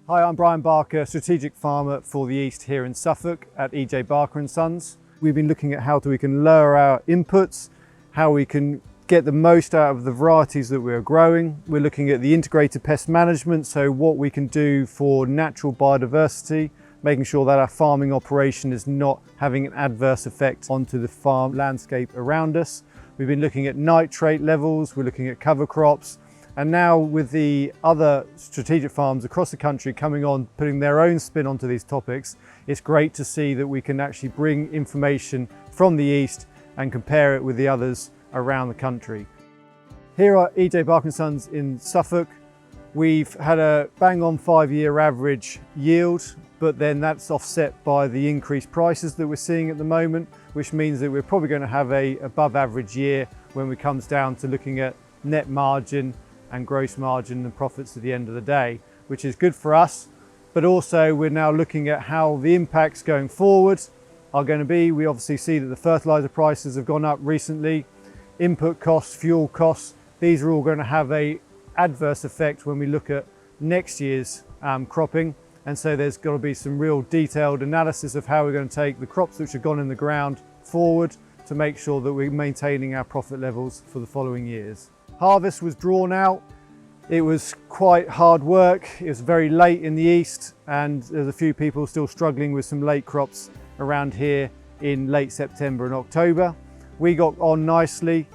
Hi, I'm Brian Barker, strategic farmer for the East here in Suffolk at EJ Barker & Sons. We've been looking at how we can lower our inputs, how we can get the most out of the varieties that we're growing. We're looking at the integrated pest management, so what we can do for natural biodiversity, making sure that our farming operation is not having an adverse effect onto the farm landscape around us. We've been looking at nitrate levels, we're looking at cover crops, and now with the other strategic farms across the country coming on, putting their own spin onto these topics, it's great to see that we can actually bring information from the East and compare it with the others around the country. Here at EJ Barker & Sons in Suffolk, we've had a bang on 5-year average yield, but then that's offset by the increased prices that we're seeing at the moment, which means that we're probably going to have a above average year when it comes down to looking at net margin and gross margin and profits at the end of the day, which is good for us. But also we're now looking at how the impacts going forward are going to be. We obviously see that the fertilizer prices have gone up recently, input costs, fuel costs, these are all going to have an adverse effect when we look at next year's cropping. And so there's got to be some real detailed analysis of how we're going to take the crops which have gone in the ground forward to make sure that we're maintaining our profit levels for the following years. Harvest was drawn out. It was quite hard work. It was very late in the east, and there's a few people still struggling with some late crops around here in late September and October. We got on nicely,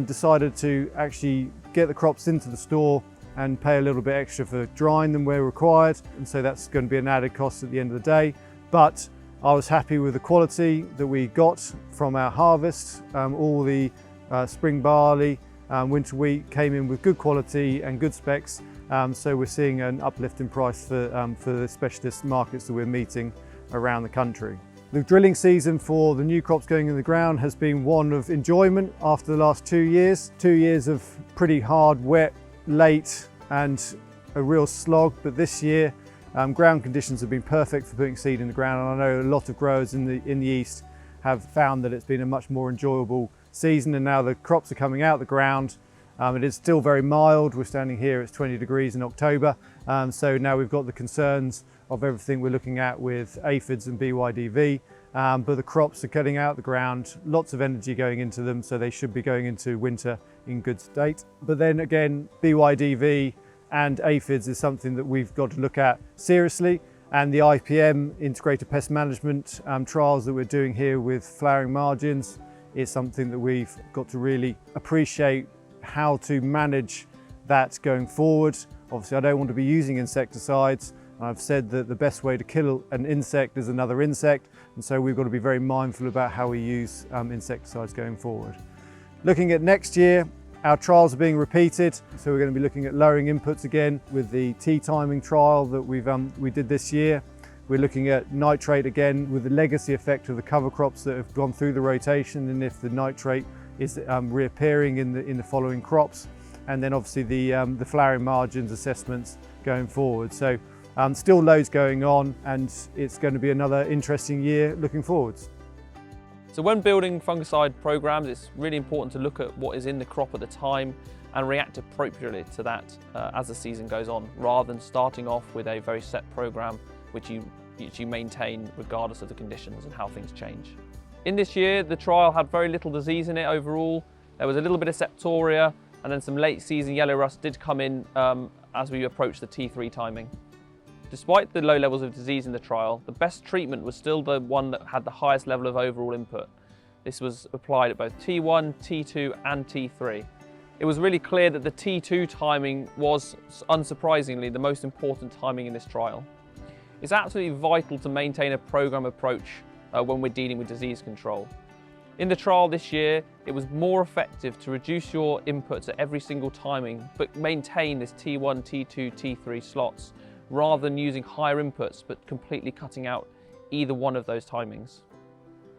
decided to actually get the crops into the store and pay a little bit extra for drying them where required, and so that's going to be an added cost at the end of the day. But I was happy with the quality that we got from our harvest. All the spring barley, winter wheat came in with good quality and good specs, so we're seeing an uplift in price for the specialist markets that we're meeting around the country. The drilling season for the new crops going in the ground has been one of enjoyment after the last 2 years. 2 years of pretty hard, wet, late and a real slog, but this year ground conditions have been perfect for putting seed in the ground, and I know a lot of growers in the east have found that it's been a much more enjoyable season, and now the crops are coming out of the ground. It is still very mild. We're standing here, it's 20 degrees in October, so now we've got the concerns of everything we're looking at with aphids and BYDV, but the crops are cutting out the ground, lots of energy going into them, so they should be going into winter in good state. But then again, BYDV and aphids is something that we've got to look at seriously, and the IPM, Integrated Pest Management trials that we're doing here with flowering margins is something that we've got to really appreciate how to manage that going forward. Obviously, I don't want to be using insecticides. I've said that the best way to kill an insect is another insect, and so we've got to be very mindful about how we use insecticides going forward. Looking at next year, our trials are being repeated, so we're going to be looking at lowering inputs again with the timing trial that we did this year. We're looking at nitrate again with the legacy effect of the cover crops that have gone through the rotation, and if the nitrate is reappearing in the following crops, and then obviously the flowering margins assessments going forward. So still loads going on, and it's going to be another interesting year looking forwards. So when building fungicide programs, it's really important to look at what is in the crop at the time and react appropriately to that as the season goes on, rather than starting off with a very set program which you maintain regardless of the conditions and how things change. In this year, the trial had very little disease in it overall. There was a little bit of septoria, and then some late season yellow rust did come in as we approached the T3 timing. Despite the low levels of disease in the trial, the best treatment was still the one that had the highest level of overall input. This was applied at both T1, T2 and T3. It was really clear that the T2 timing was, unsurprisingly, the most important timing in this trial. It's absolutely vital to maintain a program approach when we're dealing with disease control. In the trial this year, it was more effective to reduce your inputs at every single timing, but maintain this T1, T2, T3 slots, rather than using higher inputs but completely cutting out either one of those timings.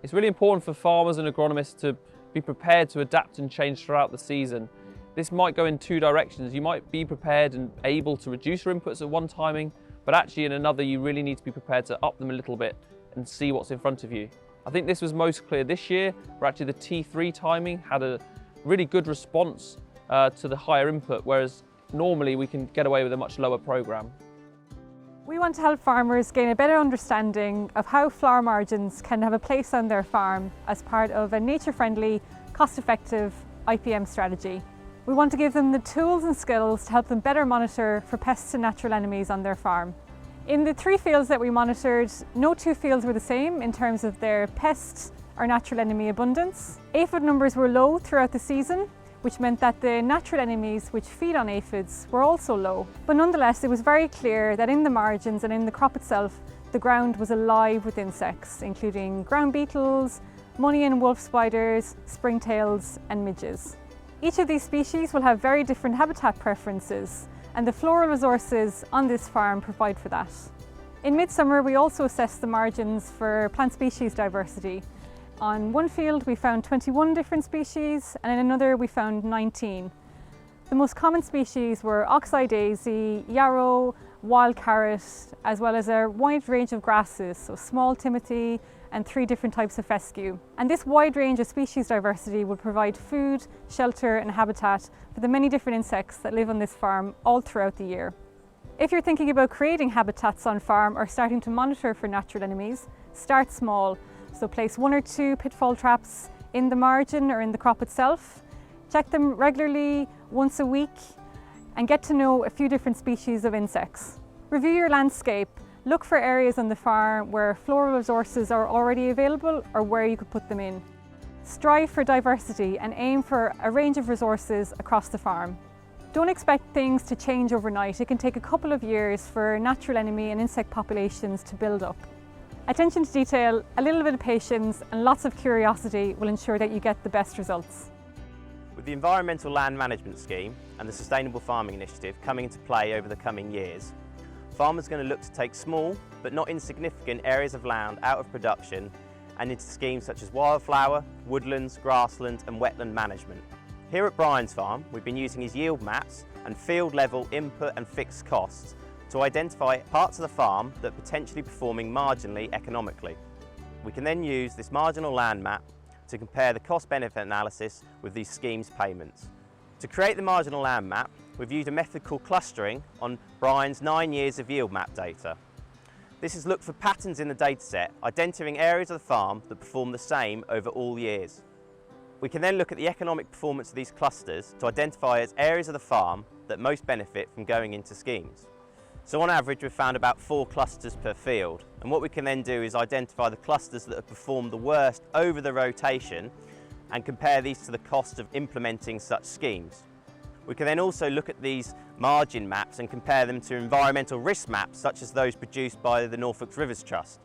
It's really important for farmers and agronomists to be prepared to adapt and change throughout the season. This might go in two directions. You might be prepared and able to reduce your inputs at one timing, but actually in another you really need to be prepared to up them a little bit and see what's in front of you. I think this was most clear this year, where actually the T3 timing had a really good response to the higher input, whereas normally we can get away with a much lower program. We want to help farmers gain a better understanding of how flower margins can have a place on their farm as part of a nature-friendly, cost-effective IPM strategy. We want to give them the tools and skills to help them better monitor for pests and natural enemies on their farm. In the 3 fields that we monitored, no 2 fields were the same in terms of their pest or natural enemy abundance. Aphid numbers were low throughout the season, which meant that the natural enemies which feed on aphids were also low. But nonetheless, it was very clear that in the margins and in the crop itself, the ground was alive with insects, including ground beetles, money and wolf spiders, springtails and midges. Each of these species will have very different habitat preferences, and the floral resources on this farm provide for that. In midsummer, we also assessed the margins for plant species diversity. On one field, we found 21 different species, and in another, we found 19. The most common species were oxeye daisy, yarrow, wild carrot, as well as a wide range of grasses, so small timothy, and 3 different types of fescue. And this wide range of species diversity will provide food, shelter and habitat for the many different insects that live on this farm all throughout the year. If you're thinking about creating habitats on farm or starting to monitor for natural enemies, start small. So place 1 or 2 pitfall traps in the margin or in the crop itself. Check them regularly once a week and get to know a few different species of insects. Review your landscape. Look for areas on the farm where floral resources are already available or where you could put them in. Strive for diversity and aim for a range of resources across the farm. Don't expect things to change overnight. It can take a couple of years for natural enemy and insect populations to build up. Attention to detail, a little bit of patience and lots of curiosity will ensure that you get the best results. With the Environmental Land Management Scheme and the Sustainable Farming Initiative coming into play over the coming years, farmers are going to look to take small but not insignificant areas of land out of production and into schemes such as wildflower, woodlands, grassland and wetland management. Here at Brian's farm, we've been using his yield maps and field level input and fixed costs to identify parts of the farm that are potentially performing marginally economically. We can then use this marginal land map to compare the cost-benefit analysis with these schemes' payments. To create the marginal land map, we've used a method called clustering on Brian's 9 years of yield map data. This has looked for patterns in the dataset, identifying areas of the farm that perform the same over all years. We can then look at the economic performance of these clusters to identify as areas of the farm that most benefit from going into schemes. So on average, we've found about 4 clusters per field, and what we can then do is identify the clusters that have performed the worst over the rotation and compare these to the cost of implementing such schemes. We can then also look at these margin maps and compare them to environmental risk maps such as those produced by the Norfolk Rivers Trust,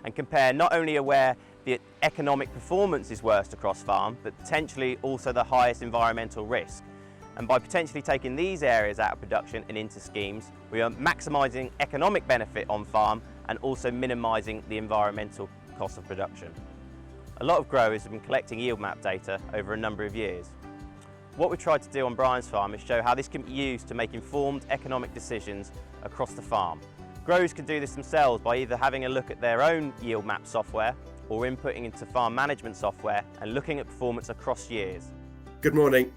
and compare not only where the economic performance is worst across farm, but potentially also the highest environmental risk. And by potentially taking these areas out of production and into schemes, we are maximising economic benefit on farm and also minimising the environmental cost of production. A lot of growers have been collecting yield map data over a number of years. What we tried to do on Brian's farm is show how this can be used to make informed economic decisions across the farm. Growers can do this themselves by either having a look at their own yield map software or inputting into farm management software and looking at performance across years. Good morning,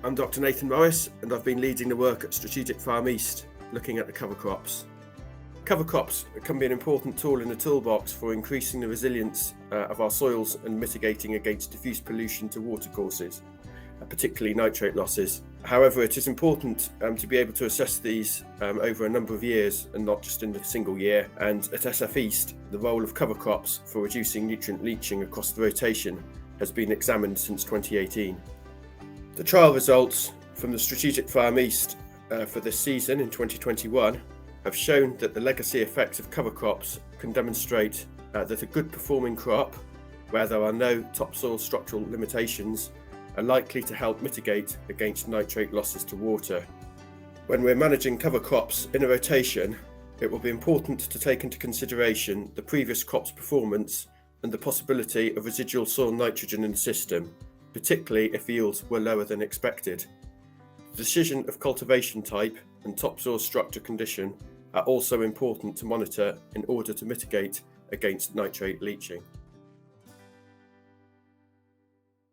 I'm Dr. Nathan Morris and I've been leading the work at Strategic Farm East, looking at the cover crops. Cover crops can be an important tool in the toolbox for increasing the resilience of our soils and mitigating against diffuse pollution to watercourses, particularly nitrate losses. However, it is important to be able to assess these over a number of years and not just in a single year. And at SF East, the role of cover crops for reducing nutrient leaching across the rotation has been examined since 2018. The trial results from the Strategic Farm East for this season in 2021 have shown that the legacy effects of cover crops can demonstrate that a good performing crop, where there are no topsoil structural limitations, are likely to help mitigate against nitrate losses to water. When we're managing cover crops in a rotation, it will be important to take into consideration the previous crop's performance and the possibility of residual soil nitrogen in the system, particularly if yields were lower than expected. The decision of cultivation type and topsoil structure condition are also important to monitor in order to mitigate against nitrate leaching.